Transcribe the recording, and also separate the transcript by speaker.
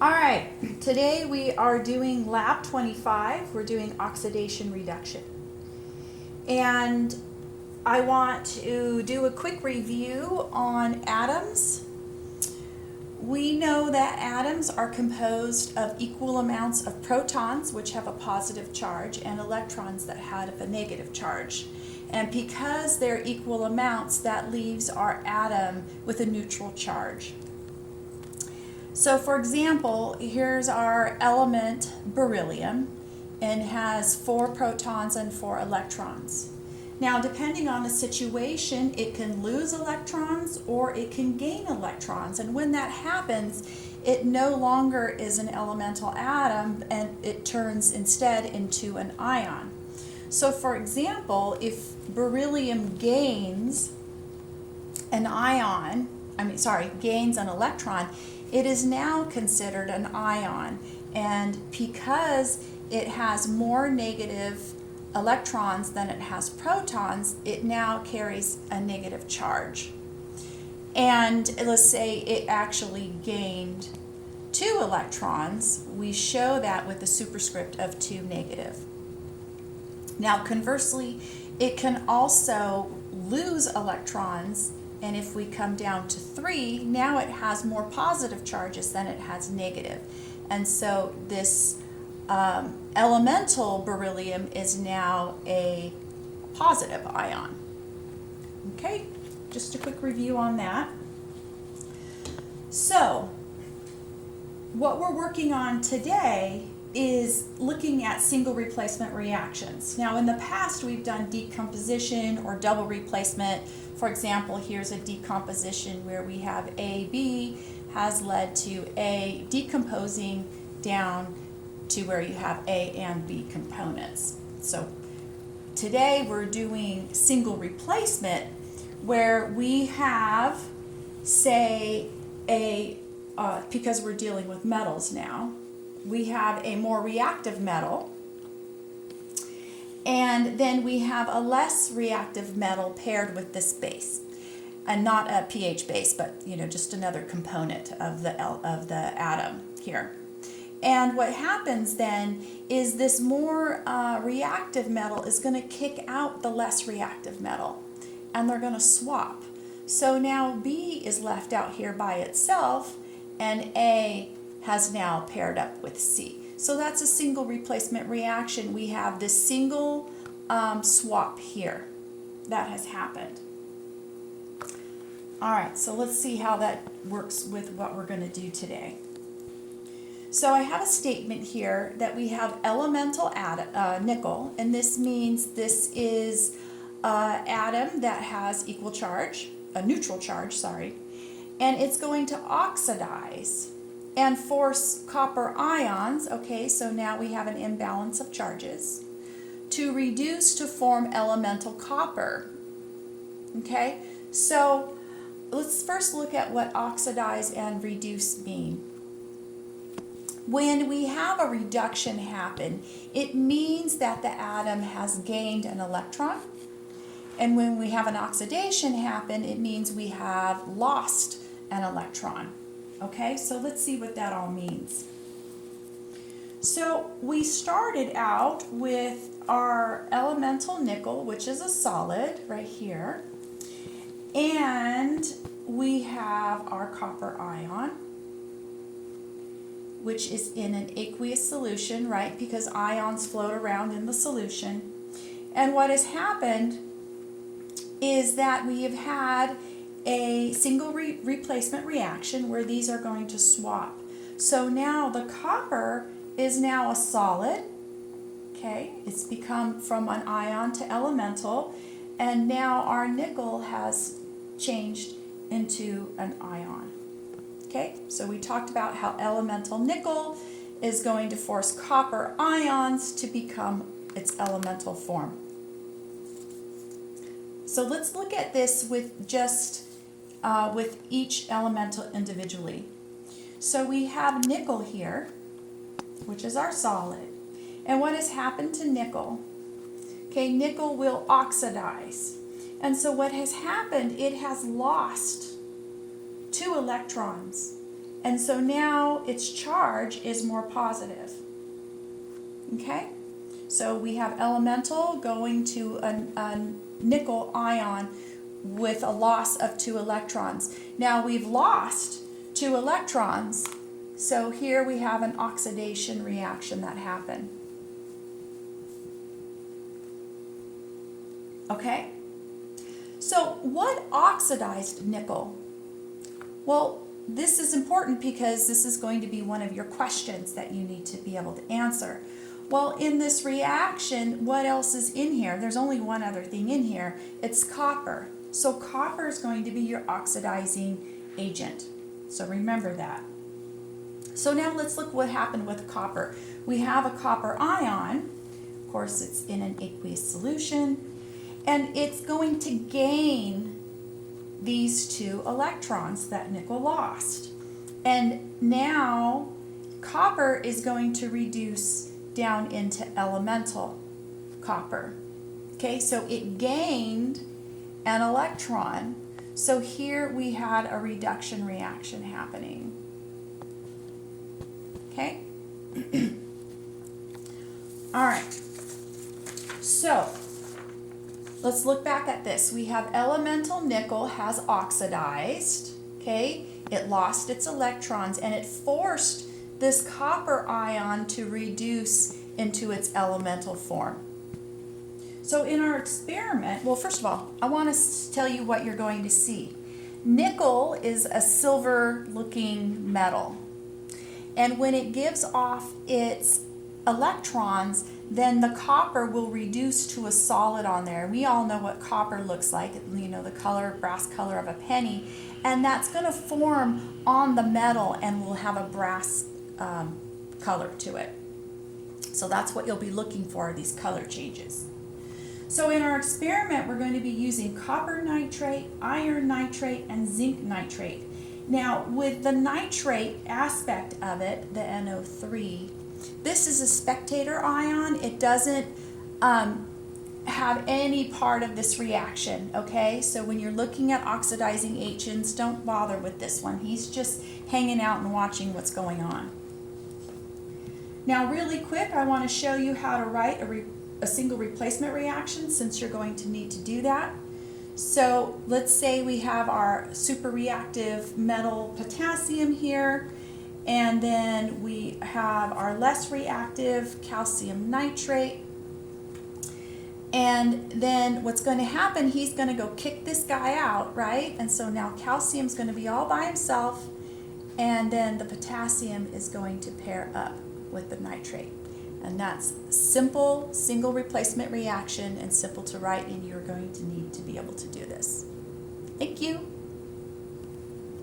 Speaker 1: All right, today we are doing lab 25. We're doing oxidation reduction. And I want to do a quick review on atoms. We know that atoms are composed of equal amounts of protons, which have a positive charge, and electrons that have a negative charge. And because they're equal amounts, that leaves our atom with a neutral charge. So for example, here's our element beryllium, and has 4 protons and 4 electrons. Now, depending on the situation, it can lose electrons or it can gain electrons. And when that happens, it no longer is an elemental atom, and it turns instead into an ion. So for example, if beryllium gains an electron, it is now considered an ion. And because it has more negative electrons than it has protons, it now carries a negative charge. And let's say it actually gained 2 electrons, we show that with the superscript of 2 negative. Now conversely, it can also lose electrons, and if we come down to 3, now it has more positive charges than it has negative. And so this elemental beryllium is now a positive ion. Okay, just a quick review on that. So what we're working on today is looking at single replacement reactions. Now in the past we've done decomposition or double replacement. For example, here's a decomposition where we have AB has led to A decomposing down to where you have A and B components. So today we're doing single replacement where we have, say, because we're dealing with metals now, we have a more reactive metal, and then we have a less reactive metal paired with this base, and not a pH base, but just another component of the atom here. And what happens then is this more reactive metal is going to kick out the less reactive metal, and they're going to swap. So now B is left out here by itself, and A has now paired up with C. So that's a single replacement reaction. We have this single swap here that has happened. All right, so let's see how that works with what we're going to do today. So I have a statement here that we have elemental nickel, and this means this is an atom that has equal charge, a neutral charge, sorry, and it's going to oxidize and force copper ions, okay, so now we have an imbalance of charges, to reduce to form elemental copper, okay? So let's first look at what oxidize and reduce mean. When we have a reduction happen, it means that the atom has gained an electron. And when we have an oxidation happen, it means we have lost an electron. Okay, so let's see what that all means. So we started out with our elemental nickel, which is a solid right here. And we have our copper ion, which is in an aqueous solution, right? Because ions float around in the solution. And what has happened is that we have had a single replacement reaction where these are going to swap. So now the copper is now a solid, okay? It's become from an ion to elemental, and now our nickel has changed into an ion. Okay, so we talked about how elemental nickel is going to force copper ions to become its elemental form. So let's look at this with just with each elemental individually. So we have nickel here, which is our solid. And what has happened to nickel? Okay, nickel will oxidize. And so what has happened, it has lost 2 electrons And so now its charge is more positive. Okay? So we have elemental going to a nickel ion with a loss of 2 electrons. Now we've lost 2 electrons, so here we have an oxidation reaction that happened. Okay? So what oxidized nickel? Well, this is important because this is going to be one of your questions that you need to be able to answer. Well, in this reaction, what else is in here? There's only one other thing in here. It's copper. So copper is going to be your oxidizing agent. So remember that. So now let's look what happened with copper. We have a copper ion. Of course, it's in an aqueous solution. And it's going to gain these 2 electrons that nickel lost. And now copper is going to reduce down into elemental copper. Okay, so it gained an electron. So here we had a reduction reaction happening. Okay? All right. So let's look back at this. We have elemental nickel has oxidized. Okay? It lost its electrons and it forced this copper ion to reduce into its elemental form. So in our experiment, well, first of all, I want to tell you what you're going to see. Nickel is a silver-looking metal. And when it gives off its electrons, then the copper will reduce to a solid on there. We all know what copper looks like, you know, the color, brass color of a penny. And that's going to form on the metal and will have a brass color to it. So that's what you'll be looking for, these color changes. So in our experiment, we're going to be using copper nitrate, iron nitrate, and zinc nitrate. Now, with the nitrate aspect of it, the NO3, this is a spectator ion. It doesn't have any part of this reaction, okay? So when you're looking at oxidizing agents, don't bother with this one. He's just hanging out and watching what's going on. Now, really quick, I want to show you how to write a single replacement reaction, since you're going to need to do that. So let's say we have our superreactive metal potassium here, and then we have our less reactive calcium nitrate. And then what's going to happen, he's going to go kick this guy out, right? And so now calcium's going to be all by himself, and then the potassium is going to pair up with the nitrate. And that's simple, single replacement reaction and simple to write, and you're going to need to be able to do this. Thank you.